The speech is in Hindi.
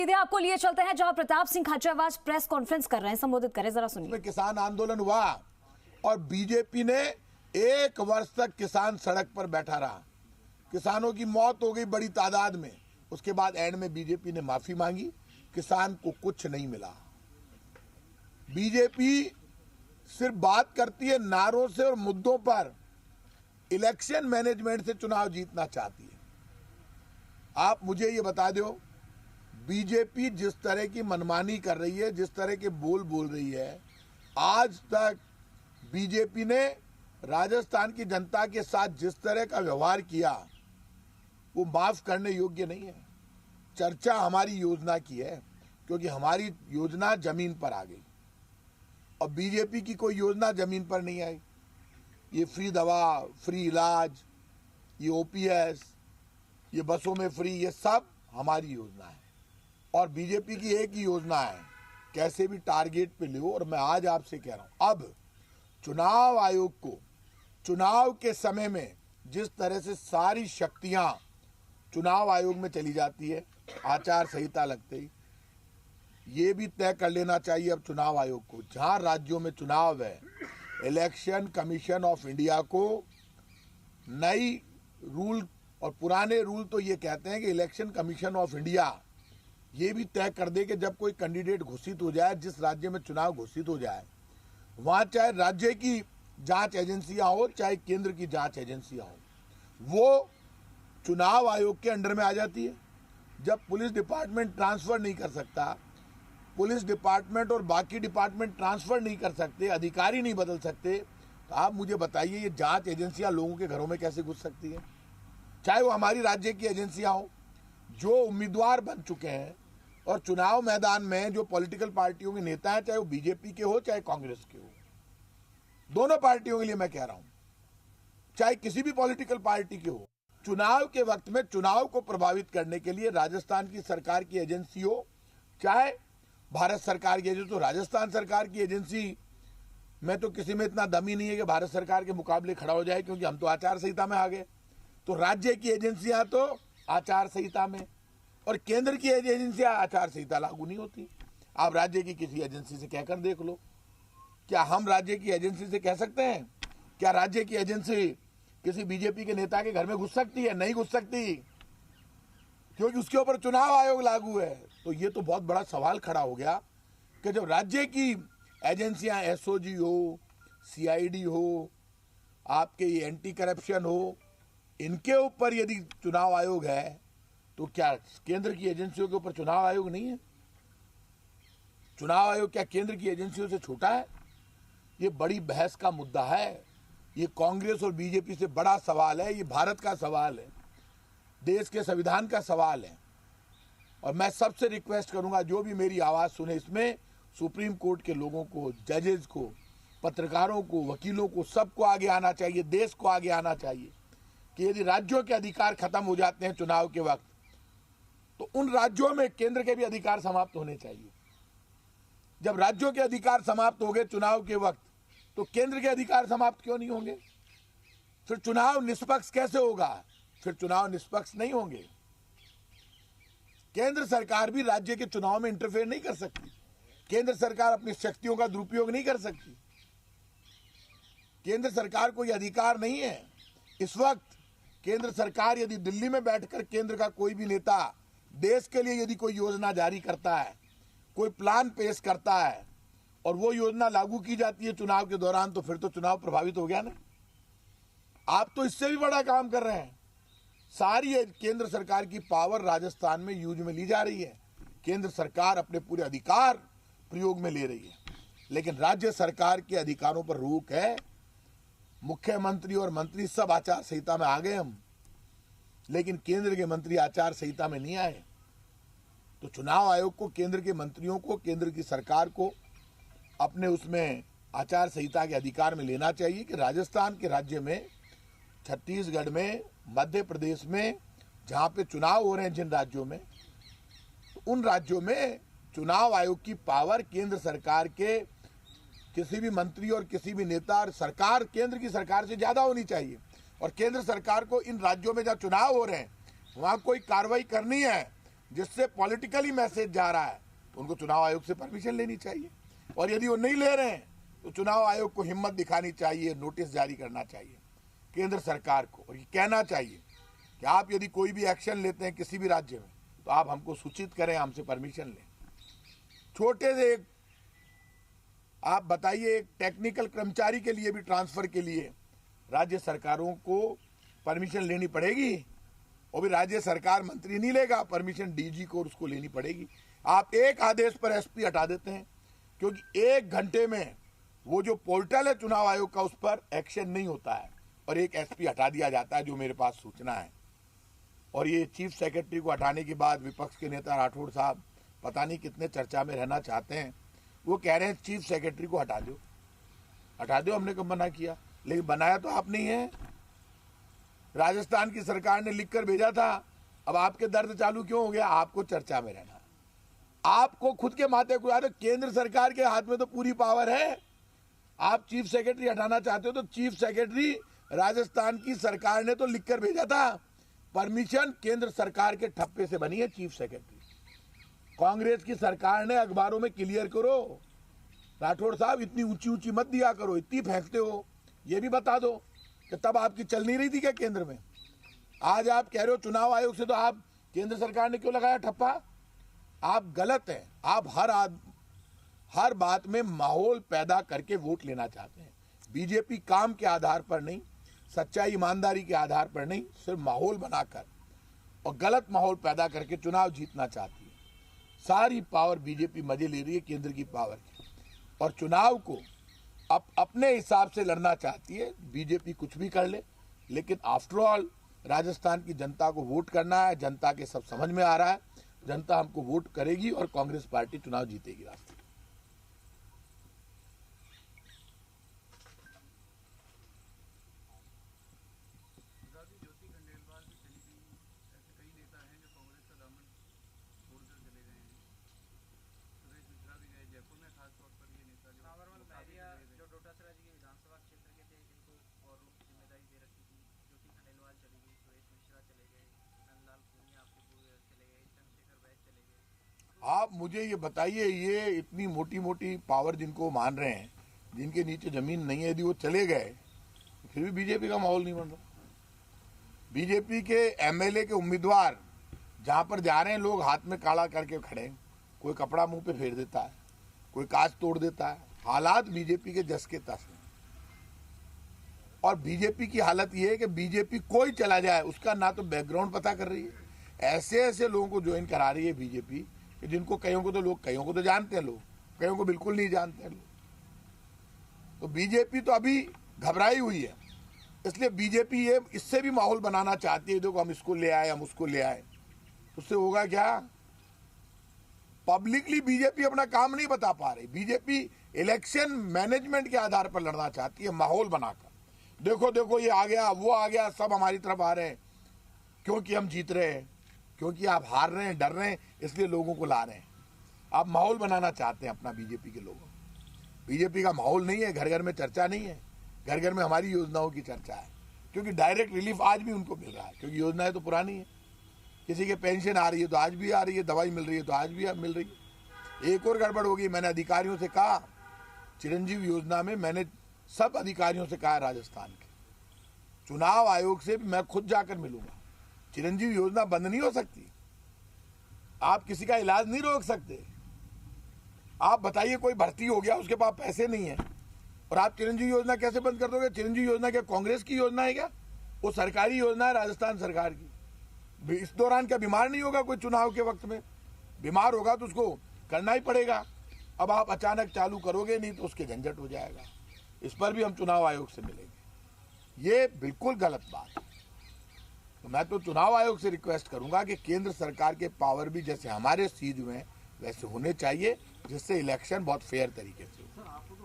सीधे आपको लिए चलते हैं जहां प्रताप सिंह खाचरियावास प्रेस कॉन्फ्रेंस कर रहे हैं, संबोधित करें, जरा सुनिए। किसान आंदोलन हुआ और बीजेपी ने 1 वर्ष तक किसान सड़क पर बैठा रहा। किसानों की मौत हो गई बड़ी तादाद में। उसके बाद एंड में बीजेपी ने माफी मांगी, किसान को कुछ नहीं मिला। बीजेपी सिर्फ बात करती है नारों से और मुद्दों पर, इलेक्शन मैनेजमेंट से चुनाव जीतना चाहती है। आप मुझे ये बता दो, बीजेपी जिस तरह की मनमानी कर रही है, जिस तरह के बोल रही है, आज तक बीजेपी ने राजस्थान की जनता के साथ जिस तरह का व्यवहार किया वो माफ करने योग्य नहीं है। चर्चा हमारी योजना की है क्योंकि हमारी योजना जमीन पर आ गई और बीजेपी की कोई योजना जमीन पर नहीं आई। ये फ्री दवा, फ्री इलाज, ये ओपीएस, ये बसों में फ्री, ये सब हमारी योजना है। और बीजेपी की एक ही योजना है, कैसे भी टारगेट पे लो। और मैं आज आपसे कह रहा हूं, अब चुनाव आयोग को चुनाव के समय में जिस तरह से सारी शक्तियां चुनाव आयोग में चली जाती है, आचार संहिता लगते ही, ये भी तय कर लेना चाहिए अब चुनाव आयोग को, जहां राज्यों में चुनाव है, इलेक्शन कमीशन ऑफ इंडिया को नई रूल और पुराने रूल तो ये कहते हैं कि इलेक्शन कमीशन ऑफ इंडिया ये भी तय कर दे कि जब कोई कैंडिडेट घोषित हो जाए, जिस राज्य में चुनाव घोषित हो जाए, वहां चाहे राज्य की जांच एजेंसियां हो चाहे केंद्र की जांच एजेंसियां हो, वो चुनाव आयोग के अंडर में आ जाती है। जब पुलिस डिपार्टमेंट ट्रांसफर नहीं कर सकता, पुलिस डिपार्टमेंट और बाकी डिपार्टमेंट ट्रांसफर नहीं कर सकते, अधिकारी नहीं बदल सकते, तो आप मुझे बताइए ये जांच एजेंसियां लोगों के घरों में कैसे घुस सकती है? चाहे वो हमारी राज्य की एजेंसियां हो, जो उम्मीदवार बन चुके हैं और चुनाव मैदान में जो पॉलिटिकल पार्टियों के नेता हैं, चाहे वो बीजेपी के हो चाहे कांग्रेस के हो, दोनों पार्टियों के लिए मैं कह रहा हूं, चाहे किसी भी पॉलिटिकल पार्टी के हो, चुनाव के वक्त में चुनाव को प्रभावित करने के लिए राजस्थान की सरकार की एजेंसी हो चाहे भारत सरकार की एजेंसी, तो राजस्थान सरकार की एजेंसी में तो किसी में इतना दम ही नहीं है कि भारत सरकार के मुकाबले खड़ा हो जाए, क्योंकि हम तो आचार संहिता में आ गए। तो राज्य की एजेंसियां तो आचार संहिता में और केंद्र की एजेंसियां आचार संहिता लागू नहीं होती। आप राज्य की किसी एजेंसी से कहकर देख लो, क्या हम राज्य की एजेंसी से कह सकते हैं? क्या राज्य की एजेंसी किसी बीजेपी के नेता के घर में घुस सकती है? नहीं घुस सकती, क्योंकि उसके ऊपर चुनाव आयोग लागू है। तो ये तो बहुत बड़ा सवाल खड़ा हो गया कि जब राज्य की एजेंसियां एसओजी हो, सीआईडी हो, आपके ये एंटी करप्शन हो, इनके ऊपर यदि चुनाव आयोग है, तो क्या केंद्र की एजेंसियों के ऊपर चुनाव आयोग नहीं है? चुनाव आयोग क्या केंद्र की एजेंसियों से छोटा है? ये बड़ी बहस का मुद्दा है। ये कांग्रेस और बीजेपी से बड़ा सवाल है, ये भारत का सवाल है, देश के संविधान का सवाल है। और मैं सबसे रिक्वेस्ट करूंगा, जो भी मेरी आवाज सुने, इसमें सुप्रीम कोर्ट के लोगों को, जजेस को, पत्रकारों को, वकीलों को, सबको आगे आना चाहिए, देश को आगे आना चाहिए कि यदि राज्यों के अधिकार खत्म हो जाते हैं चुनाव के वक्त, तो उन राज्यों में केंद्र के भी अधिकार समाप्त होने चाहिए। जब राज्यों के अधिकार समाप्त हो गए चुनाव के वक्त, तो केंद्र के अधिकार समाप्त क्यों नहीं होंगे? फिर चुनाव निष्पक्ष कैसे होगा? फिर चुनाव निष्पक्ष नहीं होंगे। केंद्र सरकार भी राज्य के चुनाव में इंटरफेयर नहीं कर सकती। केंद्र सरकार अपनी शक्तियों का दुरुपयोग नहीं कर सकती। केंद्र सरकार को यह अधिकार नहीं है। इस वक्त केंद्र सरकार यदि दिल्ली में बैठकर केंद्र का कोई भी नेता देश के लिए यदि कोई योजना जारी करता है, कोई प्लान पेश करता है और वो योजना लागू की जाती है चुनाव के दौरान, तो फिर तो चुनाव प्रभावित हो गया ना। आप तो इससे भी बड़ा काम कर रहे हैं। सारी केंद्र सरकार की पावर राजस्थान में यूज में ली जा रही है। केंद्र सरकार अपने पूरे अधिकार प्रयोग में ले रही है, लेकिन राज्य सरकार के अधिकारों पर रोक है। मुख्यमंत्री और मंत्री सब आचार संहिता में आ गए हम, लेकिन केंद्र के मंत्री आचार संहिता में नहीं आए। तो चुनाव आयोग को, केंद्र के मंत्रियों को, केंद्र की सरकार को अपने उसमें आचार संहिता के अधिकार में लेना चाहिए कि राजस्थान के राज्य में, छत्तीसगढ़ में, मध्य प्रदेश में, जहां पे चुनाव हो रहे हैं जिन राज्यों में, तो उन राज्यों में चुनाव आयोग की पावर केंद्र सरकार के किसी भी मंत्री और किसी भी नेता और सरकार, केंद्र की सरकार से ज्यादा होनी चाहिए। और केंद्र सरकार को इन राज्यों में जहां चुनाव हो रहे हैं वहां कोई कार्रवाई करनी है जिससे पॉलिटिकली मैसेज जा रहा है, तो उनको चुनाव आयोग से परमिशन लेनी चाहिए। और यदि वो नहीं ले रहे हैं तो चुनाव आयोग को हिम्मत दिखानी चाहिए, नोटिस जारी करना चाहिए केंद्र सरकार को, और ये कहना चाहिए कि आप यदि कोई भी एक्शन लेते हैं किसी भी राज्य में तो आप हमको सूचित करें, हमसे परमिशन लें। छोटे से एक आप बताइए, एक टेक्निकल कर्मचारी के लिए भी ट्रांसफर के लिए राज्य सरकारों को परमिशन लेनी पड़ेगी, और भी राज्य सरकार मंत्री नहीं लेगा, परमिशन डीजी को उसको लेनी पड़ेगी। आप एक आदेश पर एसपी हटा देते हैं, क्योंकि 1 घंटे में वो जो पोर्टल है चुनाव आयोग का उस पर एक्शन नहीं होता है, और एक एसपी हटा दिया जाता है, जो मेरे पास सूचना है। और ये चीफ सेक्रेटरी को हटाने के बाद विपक्ष के नेता राठौड़ साहब पता नहीं कितने चर्चा में रहना चाहते हैं, वो कह रहे हैं चीफ सेक्रेटरी को हटा दो, हटा दो, हमने कब मना किया, लेकिन बनाया तो आप नहीं है। राजस्थान की सरकार ने लिखकर भेजा था, अब आपके दर्द चालू क्यों हो गया? आपको चर्चा में रहना, आपको खुद के माथे को याद है, केंद्र सरकार के हाथ में तो पूरी पावर है। आप चीफ सेक्रेटरी हटाना चाहते हो तो चीफ सेक्रेटरी राजस्थान की सरकार ने तो लिखकर भेजा था, परमिशन केंद्र सरकार के ठप्पे से बनी है चीफ सेक्रेटरी। कांग्रेस की सरकार ने अखबारों में क्लियर करो, राठौड़ साहब इतनी ऊंची ऊंची मत दिया करो, इतनी फेंकते हो, ये भी बता दो कि तब आपकी चल नहीं रही थी क्या केंद्र में? आज आप कह रहे हो चुनाव आयोग से, तो आप केंद्र सरकार ने क्यों लगाया ठप्पा? आप गलत हैं। आप हर बात में माहौल पैदा करके वोट लेना चाहते हैं। बीजेपी काम के आधार पर नहीं, सच्चाई ईमानदारी के आधार पर नहीं, सिर्फ माहौल बनाकर और गलत माहौल पैदा करके चुनाव जीतना चाहती है। सारी पावर बीजेपी मजे ले रही है केंद्र की पावर की, और चुनाव को अपने हिसाब से लड़ना चाहती है। बीजेपी कुछ भी कर ले, लेकिन आफ्टर ऑल राजस्थान की जनता को वोट करना है। जनता के सब समझ में आ रहा है, जनता हमको वोट करेगी और कांग्रेस पार्टी चुनाव जीतेगी। राष्ट्र आप मुझे ये बताइए, ये इतनी मोटी मोटी पावर जिनको मान रहे हैं, जिनके नीचे जमीन नहीं है, यदि वो चले गए फिर भी बीजेपी का माहौल नहीं बन रहा। बीजेपी के एमएलए के उम्मीदवार जहां पर जा रहे हैं, लोग हाथ में काला करके खड़े, कोई कपड़ा मुंह पे फेर देता है, कोई कांच तोड़ देता है। हालात बीजेपी के जस के तस हैं। और बीजेपी की हालत ये है कि बीजेपी कोई चला जाए उसका ना तो बैकग्राउंड पता कर रही है, ऐसे ऐसे लोगों को ज्वाइन करा रही है बीजेपी, जिनको कईयों को तो जानते हैं लोग, कईयों को बिल्कुल नहीं जानते हैं लोग। तो बीजेपी तो अभी घबराई हुई है, इसलिए बीजेपी ये इससे भी माहौल बनाना चाहती है, देखो हम इसको ले आए, हम उसको ले आए। उससे होगा क्या? पब्लिकली बीजेपी अपना काम नहीं बता पा रही। बीजेपी इलेक्शन मैनेजमेंट के आधार पर लड़ना चाहती है, माहौल बनाकर। देखो देखो ये आ गया, वो आ गया, सब हमारी तरफ आ रहे हैं, क्योंकि हम जीत रहे हैं, क्योंकि आप हार रहे हैं, डर रहे हैं, इसलिए लोगों को ला रहे हैं। आप माहौल बनाना चाहते हैं अपना बीजेपी के लोगों। बीजेपी का माहौल नहीं है, घर घर में चर्चा नहीं है, घर घर में हमारी योजनाओं की चर्चा है, क्योंकि डायरेक्ट रिलीफ आज भी उनको मिल रहा है, क्योंकि योजनाएं तो पुरानी है। किसी के पेंशन आ रही है तो आज भी आ रही है, दवाई मिल रही है तो आज भी मिल रही है। एक और गड़बड़ होगी, मैंने अधिकारियों से कहा, चिरंजीवी योजना में मैंने सब अधिकारियों से कहा, राजस्थान के चुनाव आयोग से मैं खुद जाकर मिलूंगा। चिरंजीवी योजना बंद नहीं हो सकती, आप किसी का इलाज नहीं रोक सकते। आप बताइए, कोई भर्ती हो गया, उसके पास पैसे नहीं है, और आप चिरंजीवी योजना कैसे बंद कर दोगे? चिरंजीवी योजना क्या कांग्रेस की योजना है क्या? वो सरकारी योजना है राजस्थान सरकार की। इस दौरान क्या बीमार नहीं होगा कोई? चुनाव के वक्त में बीमार होगा तो उसको करना ही पड़ेगा। अब आप अचानक चालू करोगे नहीं तो उसके झंझट हो जाएगा। इस पर भी हम चुनाव आयोग से मिलेंगे। ये बिल्कुल गलत बात है। तो मैं तो चुनाव आयोग से रिक्वेस्ट करूंगा कि केंद्र सरकार के पावर भी जैसे हमारे सीज में वैसे होने चाहिए, जिससे इलेक्शन बहुत फेयर तरीके से हो।